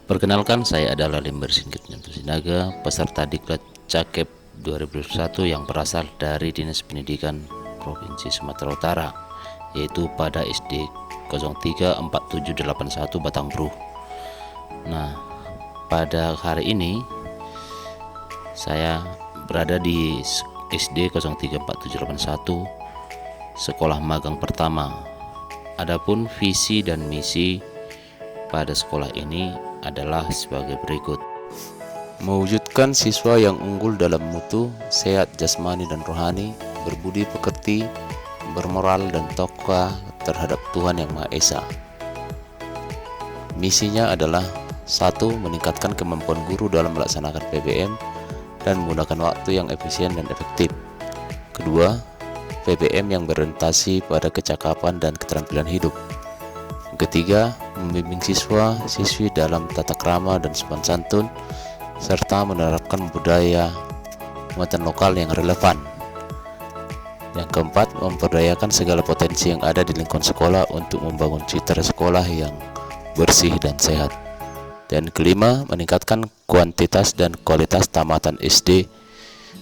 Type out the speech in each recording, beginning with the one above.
Perkenalkan, saya adalah Limber Singkit Nyanto Sinaga, peserta Diklat Cakep 2021 yang berasal dari Dinas Pendidikan Provinsi Sumatera Utara, yaitu pada SD 034781 Batangbruh. Nah, pada hari ini saya berada di SD 034781, sekolah magang pertama. Adapun visi dan misi pada sekolah ini adalah sebagai berikut: mewujudkan siswa yang unggul dalam mutu, sehat jasmani dan rohani, berbudi pekerti, bermoral dan takwa terhadap Tuhan Yang Maha Esa. Misinya adalah: 1. Meningkatkan kemampuan guru dalam melaksanakan PBM dan menggunakan waktu yang efisien dan efektif. Kedua, PBM yang berorientasi pada kecakapan dan keterampilan hidup. Ketiga, membimbing siswa-siswi dalam tata krama dan sopan santun, serta menerapkan budaya muatan lokal yang relevan. Yang keempat, memperdayakan segala potensi yang ada di lingkungan sekolah untuk membangun citra sekolah yang bersih dan sehat. Dan kelima, meningkatkan kuantitas dan kualitas tamatan SD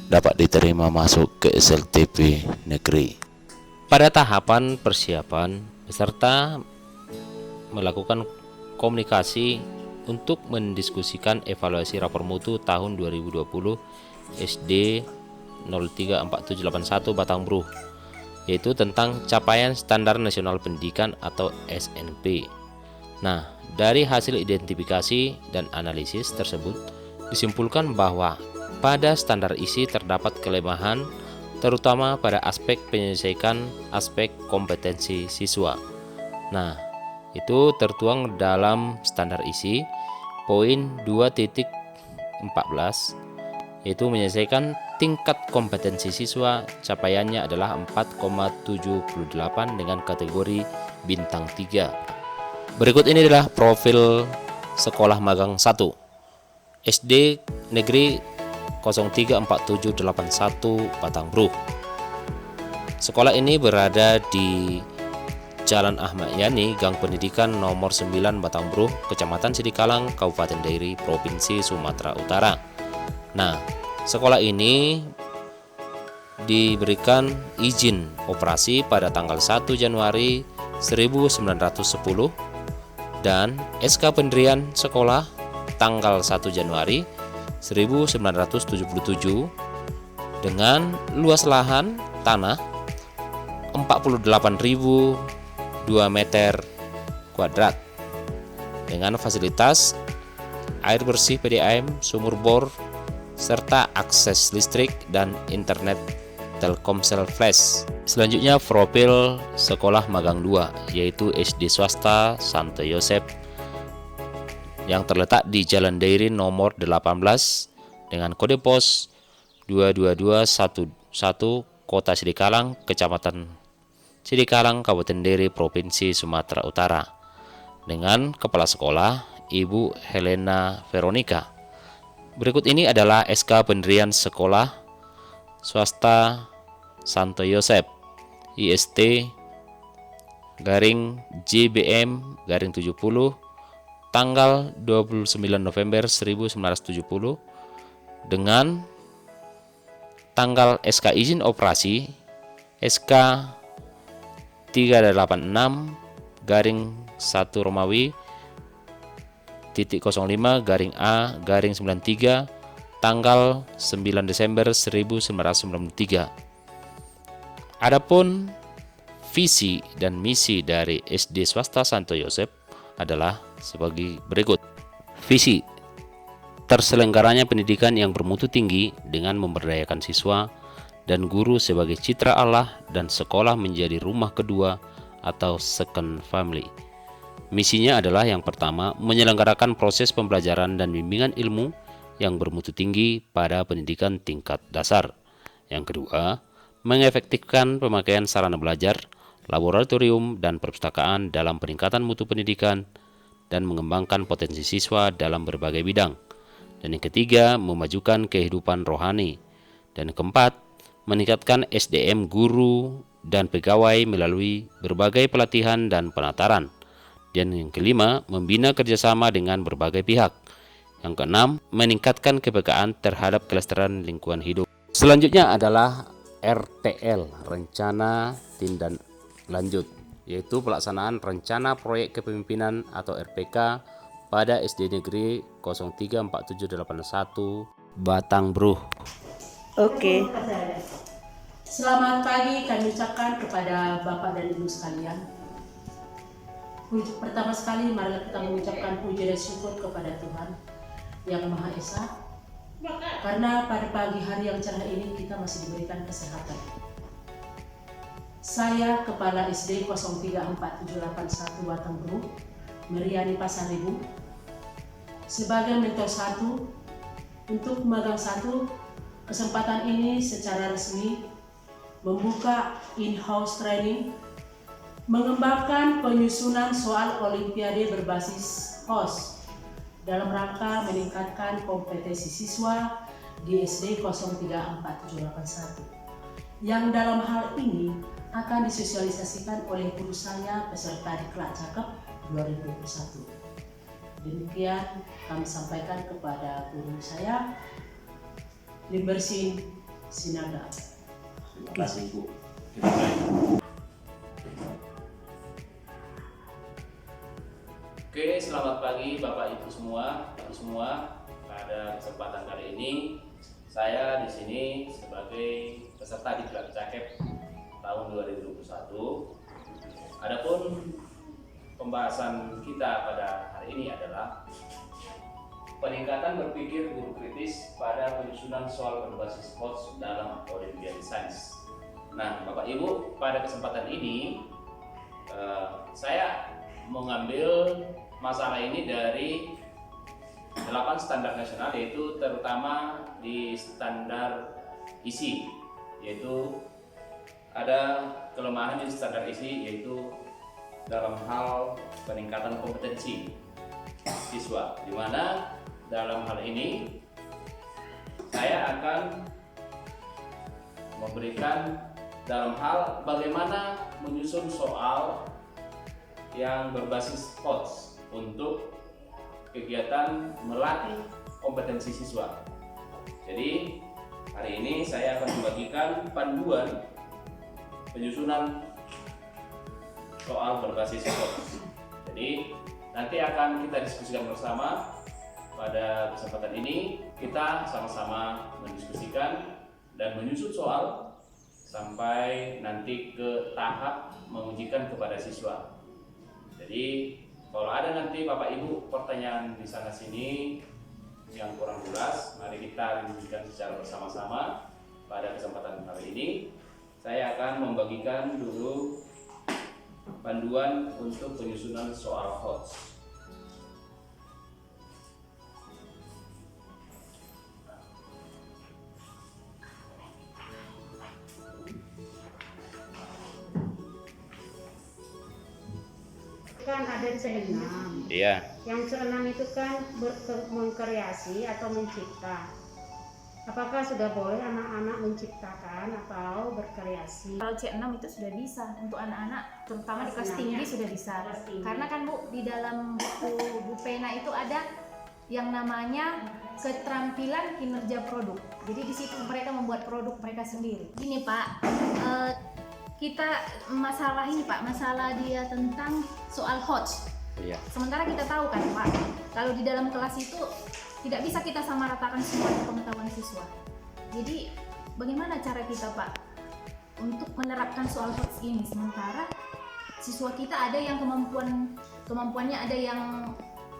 dapat diterima masuk ke SLTP negeri. Pada tahapan persiapan, peserta melakukan komunikasi untuk mendiskusikan evaluasi rapor mutu tahun 2020 SD 034781 Batangbruh, yaitu tentang capaian standar nasional pendidikan atau SNP. Nah, dari hasil identifikasi dan analisis tersebut disimpulkan bahwa pada standar isi terdapat kelemahan, terutama pada aspek penyelesaian aspek kompetensi siswa. Nah, itu tertuang dalam standar isi poin 2.14, yaitu menyelesaikan tingkat kompetensi siswa, capaiannya adalah 4,78 dengan kategori bintang 3. Berikut ini adalah profil sekolah magang 1 SD Negeri 034781 Batangbruh. Sekolah ini berada di Jalan Ahmad Yani, Gang Pendidikan nomor 9 Batangbruh, Kecamatan Sidikalang, Kabupaten Dairi, Provinsi Sumatera Utara. Nah, sekolah ini diberikan izin operasi pada tanggal 1 Januari 1910 dan SK pendirian sekolah tanggal 1 Januari 1977 dengan luas lahan tanah 48.002 meter kuadrat dengan fasilitas air bersih PDAM, sumur bor, serta akses listrik dan internet Telkomsel Flash. Selanjutnya profil sekolah magang 2 yaitu SD swasta Santo Yosep yang terletak di Jalan Dairi nomor 18 dengan kode pos 22211 Kota Sidikalang, Kecamatan Sidikalang, Kabupaten Dairi, Provinsi Sumatera Utara, dengan kepala sekolah Ibu Helena Veronica. Berikut ini adalah SK pendirian sekolah swasta Santo Yosep IST garing JBM garing 70 tanggal 29 November 1970 dengan tanggal SK izin operasi SK 386 garing 1 Romawi titik 05 garing A garing 93 tanggal 9 Desember 1993. Adapun visi dan misi dari SD swasta Santo Yosep adalah sebagai berikut. Visi: terselenggaranya pendidikan yang bermutu tinggi dengan memberdayakan siswa dan guru sebagai citra Allah dan sekolah menjadi rumah kedua atau second family. Misinya adalah yang pertama, menyelenggarakan proses pembelajaran dan bimbingan ilmu yang bermutu tinggi pada pendidikan tingkat dasar. Yang kedua, mengefektifkan pemakaian sarana belajar, laboratorium, dan perpustakaan dalam peningkatan mutu pendidikan dan mengembangkan potensi siswa dalam berbagai bidang. Dan yang ketiga, memajukan kehidupan rohani. Dan yang keempat, meningkatkan SDM guru dan pegawai melalui berbagai pelatihan dan penataran. Dan yang kelima, membina kerjasama dengan berbagai pihak. Yang keenam, meningkatkan kepekaan terhadap kelestarian lingkungan hidup. Selanjutnya adalah RTL, Rencana Tindak Lanjut, yaitu pelaksanaan Rencana Proyek Kepemimpinan atau RPK pada SD Negeri 034781 Batangbruh. Oke. Selamat pagi kami ucapkan kepada Bapak dan Ibu sekalian. Pertama sekali mari kita mengucapkan puji dan syukur kepada Tuhan Yang Maha Esa, karena pada pagi hari yang cerah ini kita masih diberikan kesehatan. Saya Kepala SD 034781 Batangbruh, Meriani Pasaribu, sebagai mentor 1 untuk magang 1, kesempatan ini secara resmi membuka in-house training, mengembangkan penyusunan soal olimpiade berbasis HOS dalam rangka meningkatkan kompetensi siswa di SD 034781 yang dalam hal ini akan disosialisasikan oleh guru saya peserta Diklat Cakep 2021. Demikian kami sampaikan kepada guru saya, Limbersin Sinaga. Terima kasih Bu. Oke, selamat pagi Bapak Ibu semua, Pada kesempatan kali ini saya di sini sebagai peserta Diklat Cakep tahun 2021. Adapun pembahasan kita pada hari ini adalah peningkatan berpikir guru kritis pada penyusunan soal berbasis HOS dalam Olimpiade Sains. Nah, Bapak Ibu, pada kesempatan ini saya mengambil masalah ini dari 8 standar nasional, yaitu terutama di standar isi, yaitu ada kelemahan di standar isi, yaitu dalam hal peningkatan kompetensi siswa, di mana dalam hal ini saya akan memberikan dalam hal bagaimana menyusun soal yang berbasis HOS untuk kegiatan melatih kompetensi siswa. Jadi hari ini saya akan membagikan panduan penyusunan soal berbasis HOS. Jadi nanti akan kita diskusikan bersama. Pada kesempatan ini kita sama-sama mendiskusikan dan menyusun soal sampai nanti ke tahap mengujikan kepada siswa. Jadi kalau ada nanti Bapak Ibu pertanyaan di sana sini yang kurang jelas, mari kita diskusikan secara bersama-sama. Pada kesempatan kali ini saya akan membagikan dulu panduan untuk penyusunan soal HOS. Kan ada C6. Iya. Yang C6 itu kan mengkreasi atau mencipta. Apakah sudah boleh anak-anak menciptakan atau berkreasi? Kalau C6 itu sudah bisa untuk anak-anak, terutama di kelas tinggi sudah bisa. Karena kan Bu, di dalam buku Bu Pena itu ada yang namanya keterampilan kinerja produk. Jadi di situ mereka membuat produk mereka sendiri. Gini Pak, kita masalah ini Pak, masalah dia tentang soal HOS. Iya. Sementara kita tahu kan Pak, kalau di dalam kelas itu tidak bisa kita samaratakan semua pengetahuan siswa. Jadi bagaimana cara kita Pak untuk menerapkan soal HOS ini, sementara siswa kita ada yang kemampuannya ada yang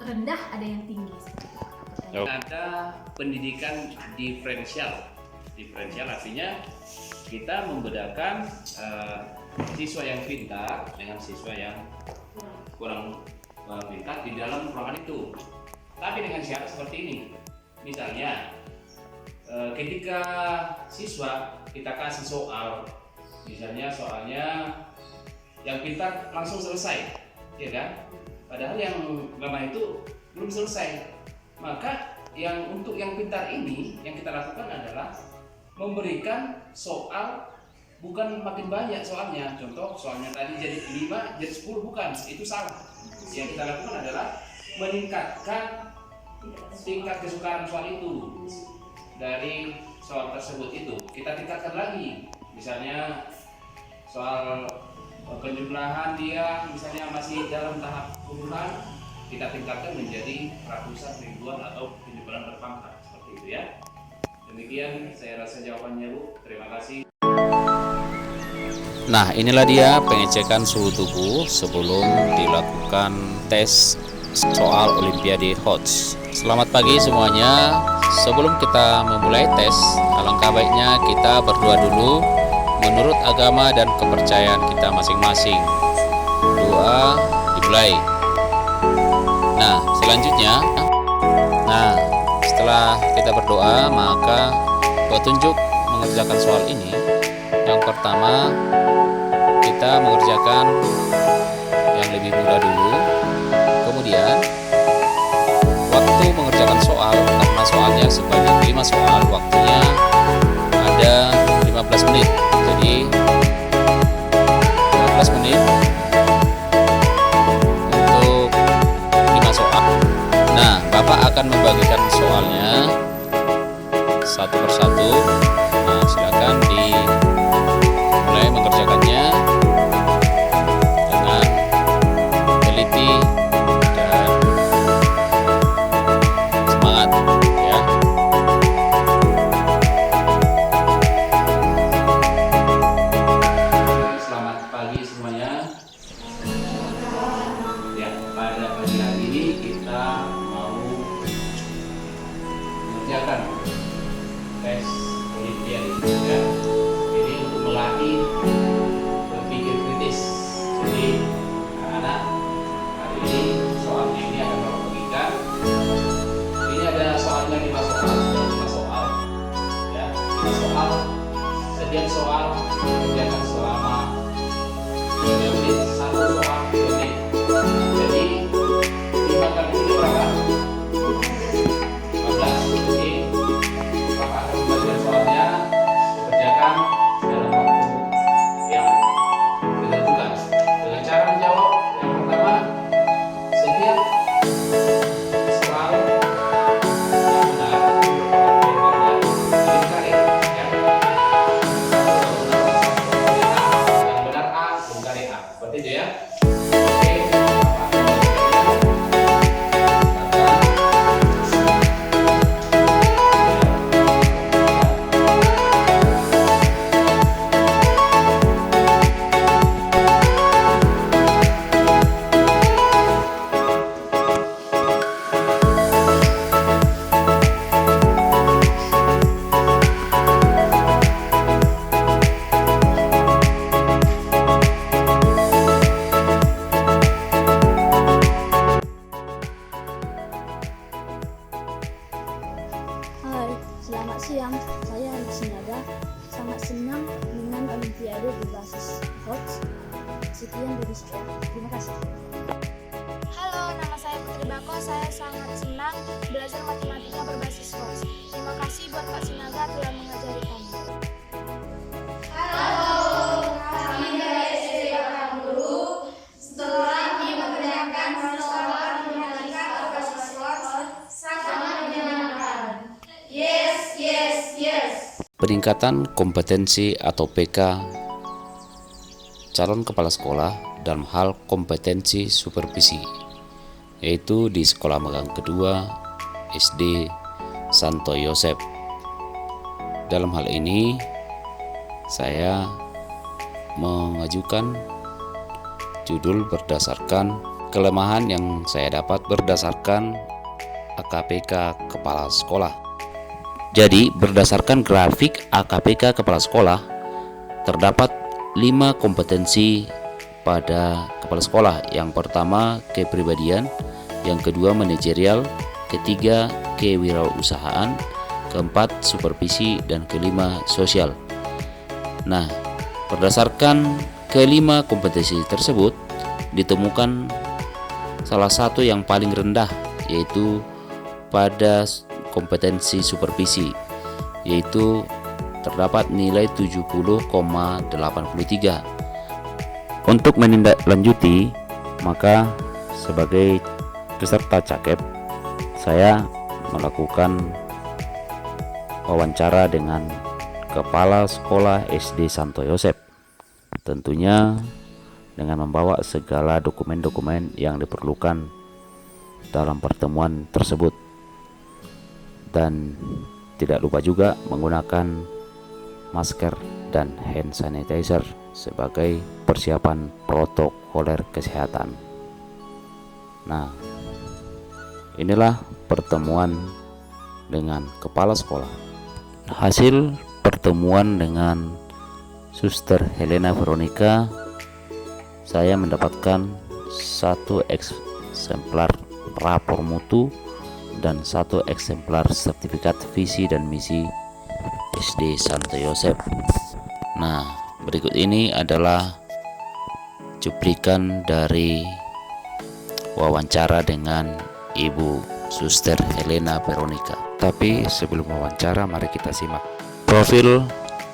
rendah, ada yang tinggi. Ada pendidikan diferensial. Diferensial artinya kita membedakan siswa yang pintar dengan siswa yang kurang pintar di dalam ruangan itu. Tapi dengan syarat seperti ini. Misalnya ketika siswa kita kasih soal, misalnya soalnya yang pintar langsung selesai, ya kan? Padahal yang lemah itu belum selesai. Maka untuk yang pintar ini yang kita lakukan adalah memberikan soal bukan makin banyak soalnya. Contoh soalnya tadi jadi 5 jadi 10, bukan, itu salah. yang kita lakukan adalah meningkatkan tingkat kesukaan soal itu. Dari soal tersebut itu kita tingkatkan lagi, misalnya soal penjumlahan dia misalnya masih dalam tahap puluhan, kita tingkatkan menjadi ratusan, ribuan, atau penjumlahan berpangkat seperti itu ya. Demikian saya rasa jawabannya Bu. Terima kasih. Nah, inilah dia pengecekan suhu tubuh sebelum dilakukan tes soal Olimpiade HOTS. Selamat pagi semuanya. Sebelum kita memulai tes, alangkah baiknya kita berdoa dulu menurut agama dan kepercayaan kita masing-masing. Doa dimulai. Nah, selanjutnya, setelah kita berdoa, maka petunjuk mengerjakan soal ini. Yang pertama, kita mengerjakan yang lebih mudah dulu. Kemudian, waktu mengerjakan soal, karena soalnya sebanyak 5 soal, waktunya ada 15 menit. Jadi, 15 menit untuk 5 soal. Nah, Bapak akan membagikan soalnya satu persatu. Nah, silakan dimulai mengerjakannya dengan teliti dan semangat ya. Selamat pagi semuanya. Ya, pada pagi hari ini kita mau mengerjakan tes Olimpiade ya. Ini untuk melatih berpikir kritis. Jadi anak-anak hari ini soalnya ini akan kita bagikan. Ini ada soalnya 5 soal, 5 soal ya. 5 soal. Setiap soal dikerjakan selama 3 menit, 1 soal 3 menit. Jadi 5 kali ini berapa? 15. Jadi Bapak akan membagikan soalnya, dikerjakan dalam waktu yang ditentukan. Dengan cara menjawab, yang pertama, setiap soal yang benar merupakan bungkari ya. Yang benar A, bungkari A. Seperti itu ya. Oke, Bapak akan Hai, selamat siang. Saya Andi Sinaga. Sangat senang dengan Olimpiade berbasis HOTS. Sekian dari saya. Terima kasih. Halo, nama saya Putri Bako. Saya sangat senang belajar matematika berbasis HOTS. Terima kasih buat Pak Sinaga telah mengajari kami. Peningkatan kompetensi atau PK calon kepala sekolah dalam hal kompetensi supervisi, yaitu di Sekolah Magang Kedua SD Santo Yosep. Dalam hal ini saya mengajukan judul berdasarkan kelemahan yang saya dapat berdasarkan AKPK kepala sekolah. Jadi berdasarkan grafik AKPK kepala sekolah terdapat 5 kompetensi pada kepala sekolah. Yang pertama kepribadian, yang kedua manajerial, ketiga kewirausahaan, keempat supervisi, dan kelima sosial. Nah, berdasarkan kelima kompetensi tersebut ditemukan salah satu yang paling rendah, yaitu pada kompetensi supervisi, yaitu terdapat nilai 70,83. Untuk menindaklanjuti, maka sebagai peserta CAKEP, saya melakukan wawancara dengan Kepala Sekolah SD Santo Yosep, tentunya dengan membawa segala dokumen-dokumen yang diperlukan dalam pertemuan tersebut, dan tidak lupa juga menggunakan masker dan hand sanitizer sebagai persiapan protokoler kesehatan. Nah, inilah pertemuan dengan kepala sekolah. Hasil pertemuan dengan Suster Helena Veronica, saya mendapatkan 1 eksemplar rapor mutu dan 1 eksemplar sertifikat visi dan misi SD Santo Yosep. Nah, berikut ini adalah cuplikan dari wawancara dengan Ibu Suster Helena Veronica. Tapi sebelum wawancara, mari kita simak profil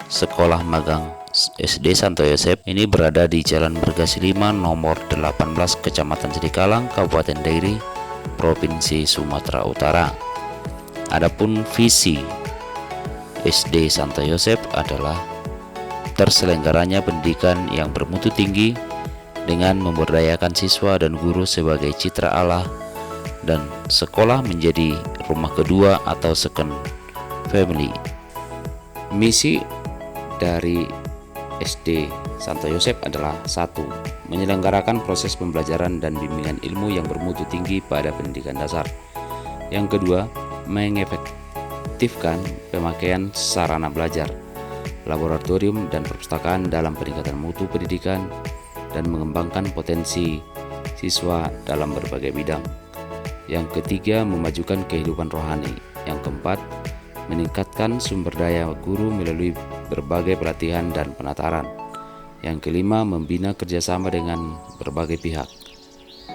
sekolah magang SD Santo Yosep. Ini berada di Jalan Bergasi 5 nomor 18, Kecamatan Sidikalang, Kabupaten Dairi, Provinsi Sumatera Utara. Adapun visi SD Santo Yosep adalah terselenggaranya pendidikan yang bermutu tinggi dengan memberdayakan siswa dan guru sebagai citra Allah, dan sekolah menjadi rumah kedua atau second family. Misi dari SD Santo Yosep adalah 1. Menyelenggarakan proses pembelajaran dan bimbingan ilmu yang bermutu tinggi pada pendidikan dasar. Yang kedua, mengefektifkan pemakaian sarana belajar, laboratorium dan perpustakaan dalam peningkatan mutu pendidikan dan mengembangkan potensi siswa dalam berbagai bidang. Yang ketiga, memajukan kehidupan rohani. Yang keempat, meningkatkan sumber daya guru melalui berbagai pelatihan dan penataran. Yang kelima, membina kerjasama dengan berbagai pihak.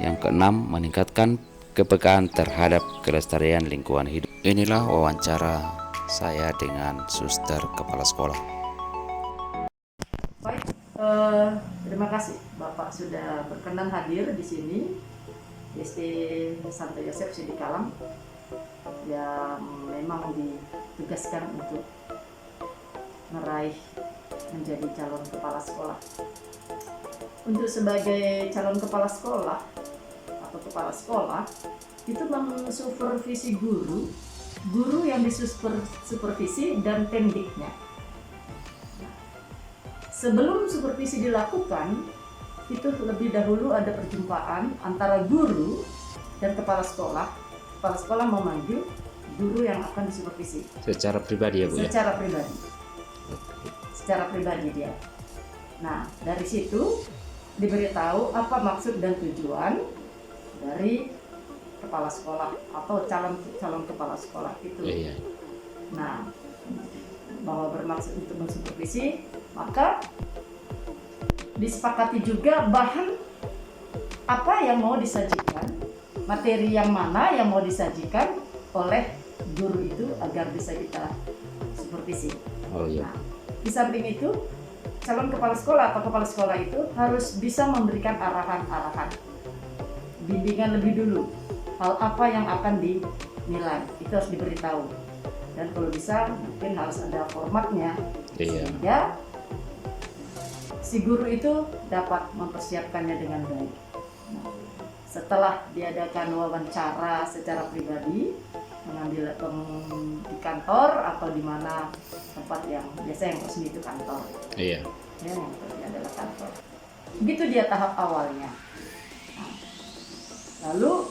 Yang keenam, meningkatkan kepekaan terhadap kelestarian lingkungan hidup. Inilah wawancara saya dengan Suster Kepala Sekolah. Baik, terima kasih Bapak sudah berkenan hadir di sini di SD Santo Yosep Sidikalang yang memang ditugaskan untuk meraih menjadi calon kepala sekolah. Untuk sebagai calon kepala sekolah atau kepala sekolah itu mensupervisi guru yang disupervisi dan pendiknya. Sebelum supervisi dilakukan, itu lebih dahulu ada perjumpaan antara guru dan kepala sekolah. Kepala sekolah memanggil guru yang akan disupervisi. Secara pribadi ya Bu? Secara pribadi. Secara pribadi dia. Nah, dari situ diberitahu apa maksud dan tujuan dari kepala sekolah atau calon kepala sekolah itu. Iya. Nah, bahwa bermaksud untuk mensupervisi, maka disepakati juga bahan apa yang mau disajikan, materi yang mana yang mau disajikan oleh guru itu agar bisa kita supervisi. Oh iya. Nah, di samping itu, calon kepala sekolah atau kepala sekolah itu harus bisa memberikan arahan-arahan, bimbingan lebih dulu, hal apa yang akan dinilai, itu harus diberitahu. Dan kalau bisa mungkin harus ada formatnya, sehingga si guru itu dapat mempersiapkannya dengan baik. Nah, setelah diadakan wawancara secara pribadi, mengambil di kantor atau di mana tempat yang biasa yang resmi itu kantor. Iya. Ya, yang resmi adalah kantor. Begitu dia tahap awalnya. Nah, lalu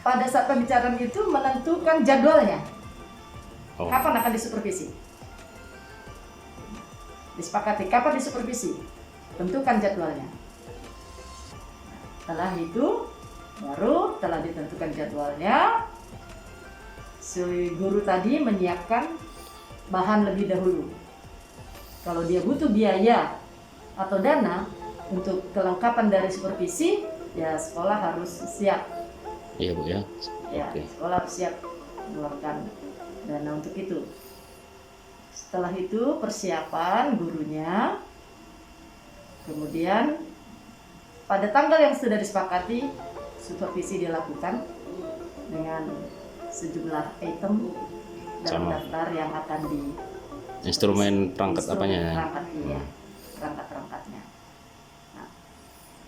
pada saat pembicaraan itu menentukan jadwalnya. Kapan akan disupervisi? Disepakati kapan disupervisi, tentukan jadwalnya. Setelah itu baru telah ditentukan jadwalnya, si guru tadi menyiapkan bahan lebih dahulu. Kalau dia butuh biaya atau dana untuk kelengkapan dari supervisi, ya sekolah harus siap. Iya Bu ya. Ya, sekolah harus siap mengeluarkan dana untuk itu. Setelah itu persiapan gurunya, kemudian pada tanggal yang sudah disepakati supervisi dilakukan dengan sejumlah item dalam Sama. daftar yang akan di Instrumen perangkat instrumen apanya ya? perangkat, iya, perangkat-perangkatnya. Nah,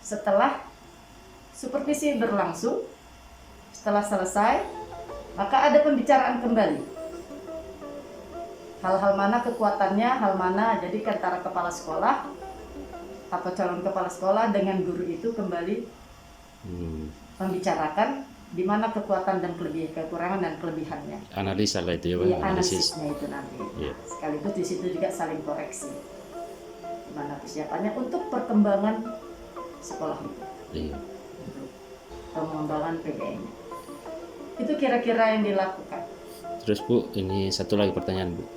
setelah supervisi berlangsung, setelah selesai, maka ada pembicaraan kembali. Hal-hal mana kekuatannya, hal mana, jadi antara kepala sekolah atau calon kepala sekolah dengan guru itu kembali membicarakan di mana kekuatan dan kekurangan dan kelebihannya. Analisa lah itu ya, Pak? Iya, analisisnya itu nanti. Iya. Sekaligus di situ juga saling koreksi. Gimana persiapannya untuk perkembangan sekolah itu, Iya. untuk pengembangan PBM. Itu kira-kira yang dilakukan. Terus Bu, ini satu lagi pertanyaan Bu.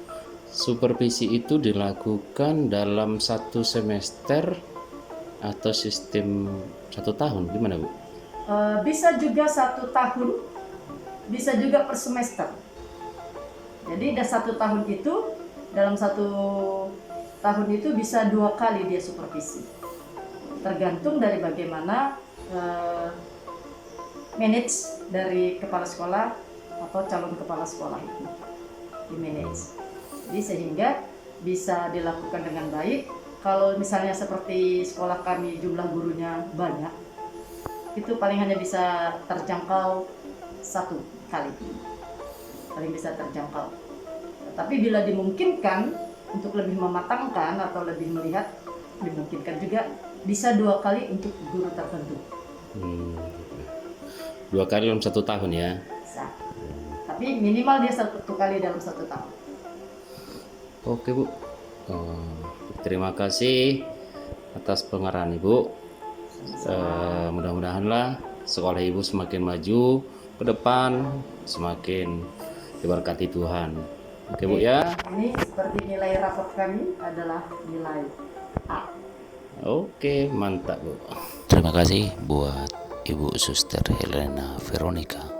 Supervisi itu dilakukan dalam 1 semester atau sistem 1 tahun? Gimana Bu? Bisa juga 1 tahun, bisa juga per semester. Jadi dalam 1 tahun itu, dalam 1 tahun itu bisa 2 kali dia supervisi. Tergantung dari bagaimana manage dari kepala sekolah atau calon kepala sekolah itu di manage. Jadi sehingga bisa dilakukan dengan baik. Kalau misalnya seperti sekolah kami jumlah gurunya banyak, itu paling hanya bisa terjangkau 1 kali, paling bisa terjangkau. Tapi bila dimungkinkan untuk lebih mematangkan atau lebih melihat, dimungkinkan juga bisa 2 kali untuk guru tertentu. 2 kali dalam 1 tahun ya? Bisa. Tapi minimal dia 1 kali dalam 1 tahun. Oke Bu, terima kasih atas pengarahan Ibu. Mudah-mudahanlah sekolah Ibu semakin maju ke depan, semakin diberkati Tuhan. Oke Bu ya. Ini seperti nilai raport kami adalah nilai A. Oke, mantap Bu. Terima kasih buat Ibu Suster Helena Veronica